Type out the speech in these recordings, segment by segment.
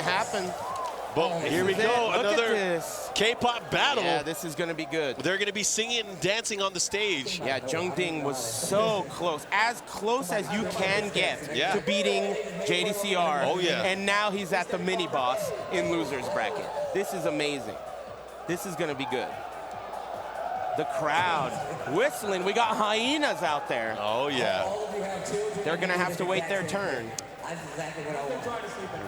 happen. But here we go, another K-pop battle. Yeah, this is going to be good. They're going to be singing and dancing on the stage. Yeah, Jeondding was so close as you can get to beating JDCR. Oh, yeah. And now he's at the mini-boss in loser's bracket. This is amazing. This is going to be good. The crowd whistling. We got hyenas out there. Oh, yeah. They're going to have to wait their turn.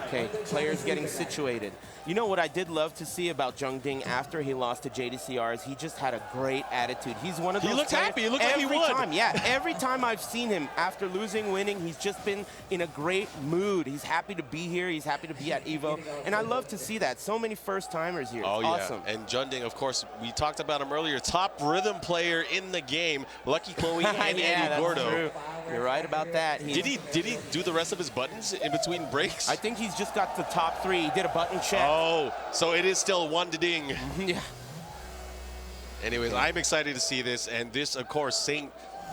Okay, players getting situated. You know what I did love to see about Jeondding after he lost to JDCR is he just had a great attitude. He's one of those. He looked happy. He looked like he won. Yeah, every time I've seen him after losing, winning, he's just been in a great mood. He's happy to be here. He's happy to be at EVO, and I love to see that. So many first-timers here. Oh, it's awesome. Yeah. And Jeondding, of course, we talked about him earlier. Top rhythm player in the game. Lucky Chloe and yeah, Andy Gordo. True. You're right about that. Did he do the rest of his buttons in between breaks? I think he's just got the top 3. He did a button check. Oh, so it is still one to ding. Yeah. Anyways, I'm excited to see this, and this, of course, Saint,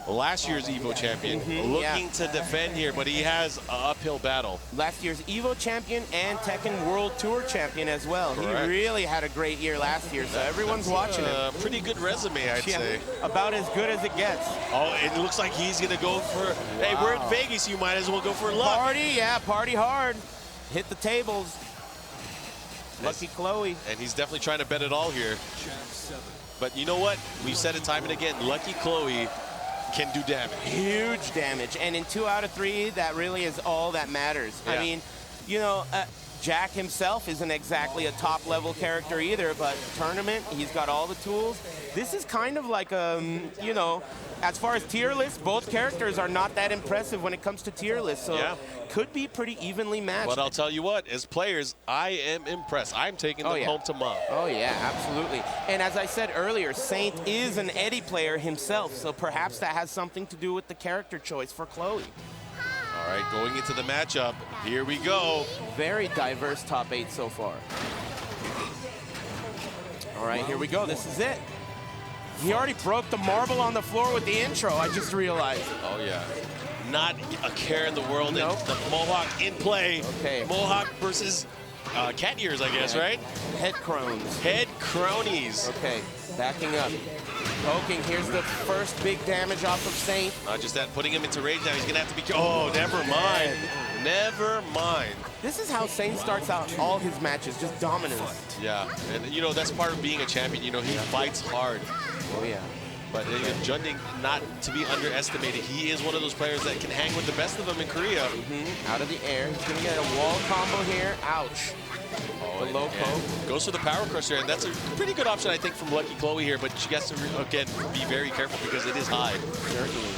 last year's EVO champion, looking to defend here, but he has an uphill battle. Last year's EVO champion and Tekken World Tour champion as well. Correct. He really had a great year last year, so everyone's watching him. Pretty good resume, I'd say. About as good as it gets. Oh, it looks like he's going to go for, hey, we're in Vegas, you might as well go for luck. Party, yeah, party hard. Hit the tables. Lucky Chloe. And he's definitely trying to bet it all here. But you know what? We've said it time and again, Lucky Chloe can do damage. Huge damage. And in 2 out of 3, that really is all that matters. Yeah. I mean, you know, Jack himself isn't exactly a top-level character either, but tournament, he's got all the tools. This is kind of like, you know, as far as tier lists, both characters are not that impressive when it comes to tier lists, so could be pretty evenly matched. But I'll tell you what, as players, I am impressed. I'm taking them home to mom. Oh, yeah, absolutely. And as I said earlier, Saint is an Eddie player himself, so perhaps that has something to do with the character choice for Chloe. All right, going into the matchup, here we go. Very diverse top 8 so far. All right, here we go. This is it. He already broke the marble on the floor with the intro, I just realized. Oh, yeah. Not a care in the world. Nope. And the Mohawk in play. Okay. Mohawk versus cat ears, I guess, right? Head crones. Head cronies. Okay, backing up. Poking, here's the first big damage off of Saint. Not just that, putting him into rage now. He's going to have to be... Oh, never mind. Never mind. This is how Saint starts out all his matches, just dominance. Yeah, and you know, that's part of being a champion. You know, he fights hard. Oh, yeah. But Jeondding, not to be underestimated, he is one of those players that can hang with the best of them in Korea. Out of the air, he's going to get a wall combo here. Ouch. Oh, the low poke. Goes for the power crusher, and that's a pretty good option, I think, from Lucky Chloe here, but she has to, again, be very careful because it is high. Certainly.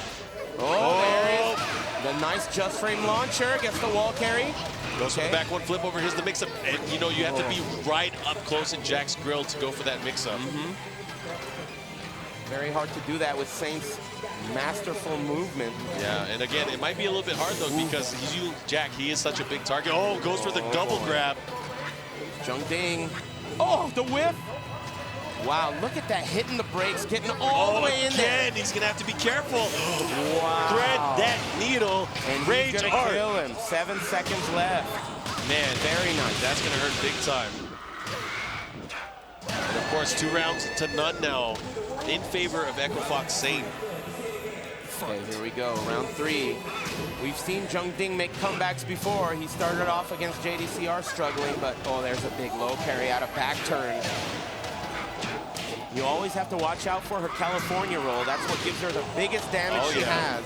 Oh, there it is. The nice just frame launcher gets the wall carry. Goes for the back one flip over. Here's the mix-up. And, you know, you have to be right up close in Jack's grill to go for that mix-up. Very hard to do that with Saint's masterful movement. Yeah, and again, it might be a little bit hard, though, because Jack, he is such a big target. Oh, goes for the double grab. Jeondding. Oh, the whip. Wow, look at that, hitting the brakes, getting all the way in there. He's going to have to be careful. Wow. Thread that needle. And rage he's going to kill him. 7 seconds left. Man, very nice. That's going to hurt big time. And of course, 2 rounds to none now in favor of Echo Fox Saint. Okay, here we go, round 3. We've seen Jeondding make comebacks before. He started off against JDCR struggling, but oh, there's a big low carry out of back turn. You always have to watch out for her California roll. That's what gives her the biggest damage she has.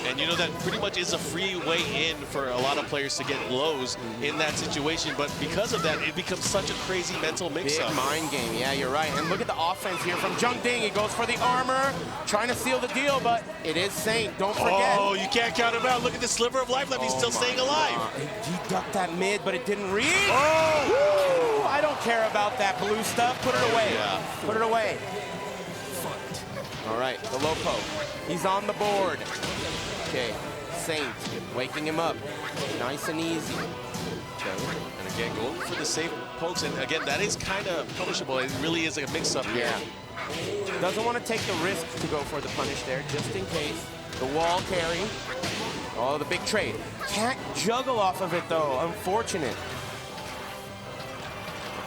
And you know, that pretty much is a free way in for a lot of players to get lows in that situation. But because of that, it becomes such a crazy mental mix-up. Big mind game, yeah, you're right. And look at the offense here from Jeondding. He goes for the armor, trying to seal the deal, but it is Saint, don't forget. Oh, you can't count him out. Look at the sliver of life left. He's still staying alive. He ducked that mid, but it didn't reach. Oh! Woo! I don't care about that blue stuff. Put it away. Yeah. Put it away. All right, the low poke. He's on the board. Okay, Saint waking him up. Nice and easy. Okay. And again, going for the safe pokes. And again, that is kind of punishable. It really is a mix-up here. Yeah. Doesn't want to take the risk to go for the punish there, just in case. The wall carry. Oh, the big trade. Can't juggle off of it, though. Unfortunate.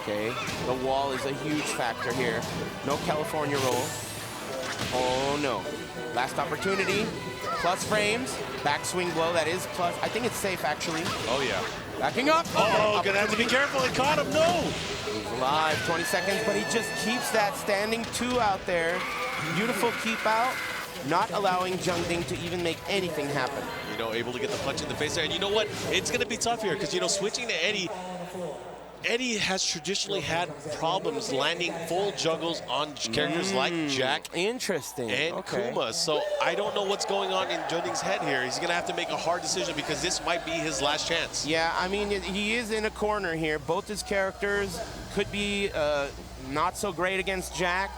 Okay, the wall is a huge factor here. No California roll. Oh no. Last opportunity. Plus frames. Backswing blow, that is plus. I think it's safe actually. Oh yeah. Backing up. Oh, gonna have to be careful. He caught him. No. He's alive. 20 seconds, but he just keeps that standing 2 out there. Beautiful keep out. Not allowing Jeondding to even make anything happen. You know, able to get the punch in the face there. And you know what? It's going to be tough here because, you know, switching to Eddie, Eddie has traditionally had problems landing full juggles on characters like Jack. Interesting. And Kuma. So I don't know what's going on in Jeondding's head here. He's going to have to make a hard decision because this might be his last chance. Yeah, I mean, he is in a corner here. Both his characters could be not so great against Jack.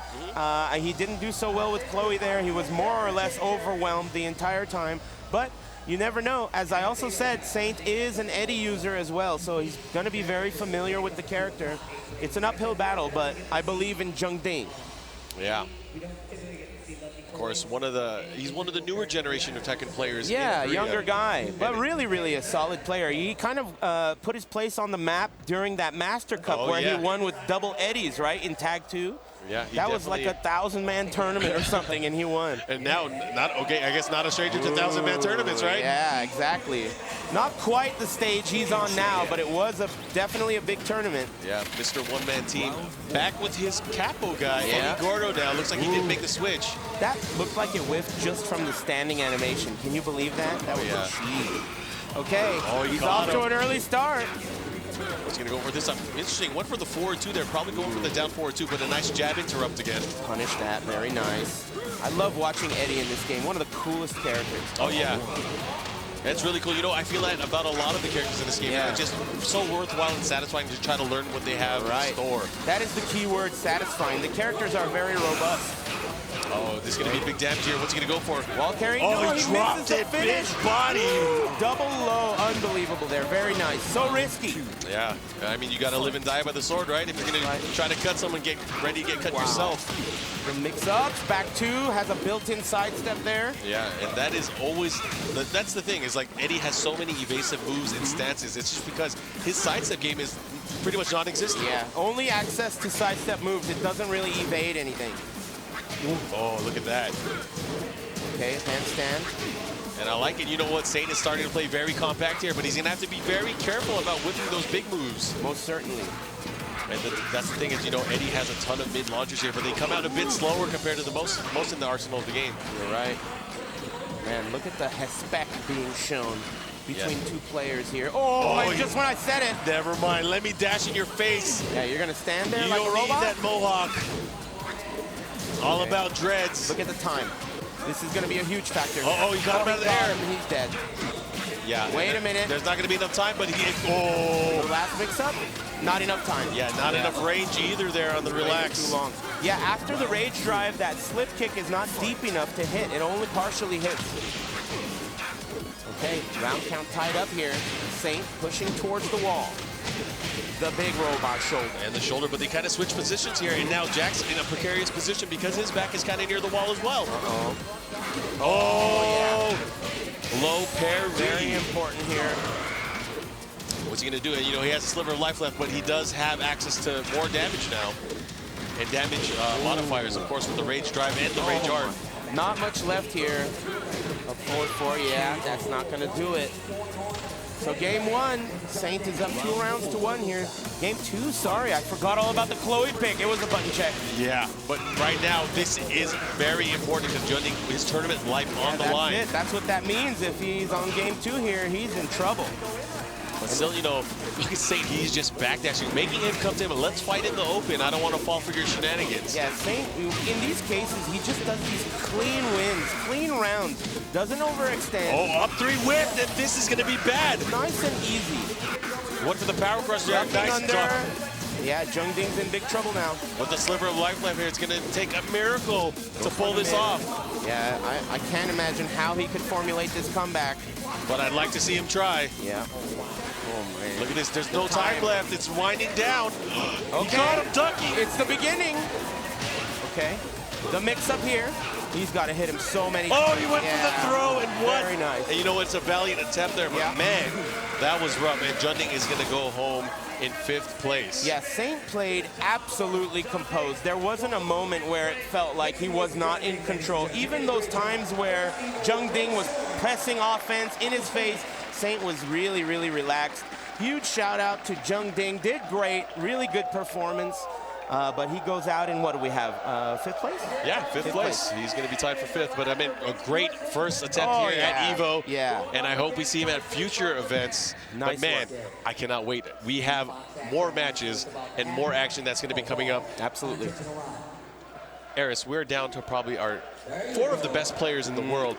He didn't do so well with Chloe there. He was more or less overwhelmed the entire time. But you never know. As I also said, Saint is an Eddie user as well, so he's going to be very familiar with the character. It's an uphill battle, but I believe in Jeondding. Yeah. Of course, he's one of the newer generation of Tekken players. Yeah, younger guy, but really, really a solid player. He kind of put his place on the map during that Master Cup where he won with double Eddies, right, in Tag 2. Yeah, that was like a 1,000-man tournament or something, and he won. And now, I guess not a stranger to 1,000-man tournaments, right? Yeah, exactly. Not quite the stage he's on now, but it was definitely a big tournament. Yeah, Mr. One-Man Team back with his capo guy, Eddie Gordo now. Looks like he didn't make the switch. That looked like it whiffed just from the standing animation. Can you believe that? That was a cheat. Okay, he's off to an early start. He's going to go for this. Interesting. Went for the forward 2 there. Probably going for the down forward 2, but a nice jab interrupt again. Punish that. Very nice. I love watching Eddie in this game. One of the coolest characters. Oh, yeah. That's really cool. You know, I feel that about a lot of the characters in this game. It's just so worthwhile and satisfying to try to learn what they have in store. That is the key word, satisfying. The characters are very robust. Oh, this is going to be big damage here. What's he going to go for? Wall carry? Oh, no, he dropped it. Big body. Double low. Unbelievable there. Very nice. So risky. Yeah. I mean, you got to live and die by the sword, right? If you're going to try to cut someone, get ready to get cut yourself. The mix-ups. Back 2 has a built-in sidestep there. Yeah, and that is always, that's the thing, is like Eddie has so many evasive moves and stances. It's just because his sidestep game is pretty much non-existent. Yeah, only access to sidestep moves. It doesn't really evade anything. Oh, look at that. Okay, handstand. And I like it. You know what? Saint is starting to play very compact here, but he's going to have to be very careful about whipping those big moves. Most certainly. And that's the thing is, you know, Eddie has a ton of mid-launchers here, but they come out a bit slower compared to the most in the arsenal of the game. You're right. Man, look at the respect being shown between 2 players here. Oh, just when I said it. Never mind. Let me dash in your face. Yeah, you're going to stand there you like a robot? You don't need that mohawk. All about dreads. Look at the time. This is going to be a huge factor. Oh, he got him out of the air. He's dead. Yeah. Wait a minute. There's not going to be enough time, but he... The last mix-up, not enough time. Yeah, not enough range either there on the relax. Too long. Yeah, after the rage drive, that slip kick is not deep enough to hit. It only partially hits. Okay, round count tied up here. Saint pushing towards the wall. The big robot shoulder. And the shoulder, but they kind of switch positions here, and now Jack's in a precarious position because his back is kind of near the wall as well. Oh, yeah. Low parry. Very important here. What's he going to do? You know, he has a sliver of life left, but he does have access to more damage now. And damage modifiers, of course, with the rage drive and the rage art. Not much left here. A forward 4, yeah, that's not going to do it. So game 1, Saint is up 2-1 here. Game 2, sorry, I forgot all about the Chloe pick. It was a button check. Yeah, but right now, this is very important because Jeondding, his tournament life on the line. That's it. That's what that means. If he's on game 2 here, he's in trouble. But still, you know, look at Saint, he's just backdashing, making him come to him. Let's fight in the open. I don't want to fall for your shenanigans. Yeah, Saint, in these cases, he just does these clean wins, clean rounds, doesn't overextend. Oh, up 3 whip, and this is going to be bad. Nice and easy. Went for the power crush there. Nice drop. Yeah, Jeondding's in big trouble now. With the sliver of life left here, it's going to take a miracle to pull this off. Yeah, I can't imagine how he could formulate this comeback. But I'd like to see him try. Yeah. Oh, man. Look at this. There's no time left. It's winding down. Okay. He caught him ducking. It's the beginning. Okay. The mix-up here. He's got to hit him so many Oh, times. he went for the throw and won. Very nice. And you know, it's a valiant attempt there, but Yeah. man, that was rough. And Jeondding is going to go home in 5th place. Yeah, Saint played absolutely composed. There wasn't a moment where it felt like he was not in control. Even those times where Jeondding was pressing offense in his face, Saint was really, really relaxed. Huge shout out to Jeondding. Did great, really good performance. But he goes out in, what do we have, 5th place? Yeah, 5th place. He's going to be tied for 5th. But I mean, a great first attempt here at EVO. Yeah. And I hope we see him at future events. Nice but man, work. I cannot wait. We have more matches and more action that's going to be coming up. Absolutely. Eris, we're down to probably our 4 of the best players in the world.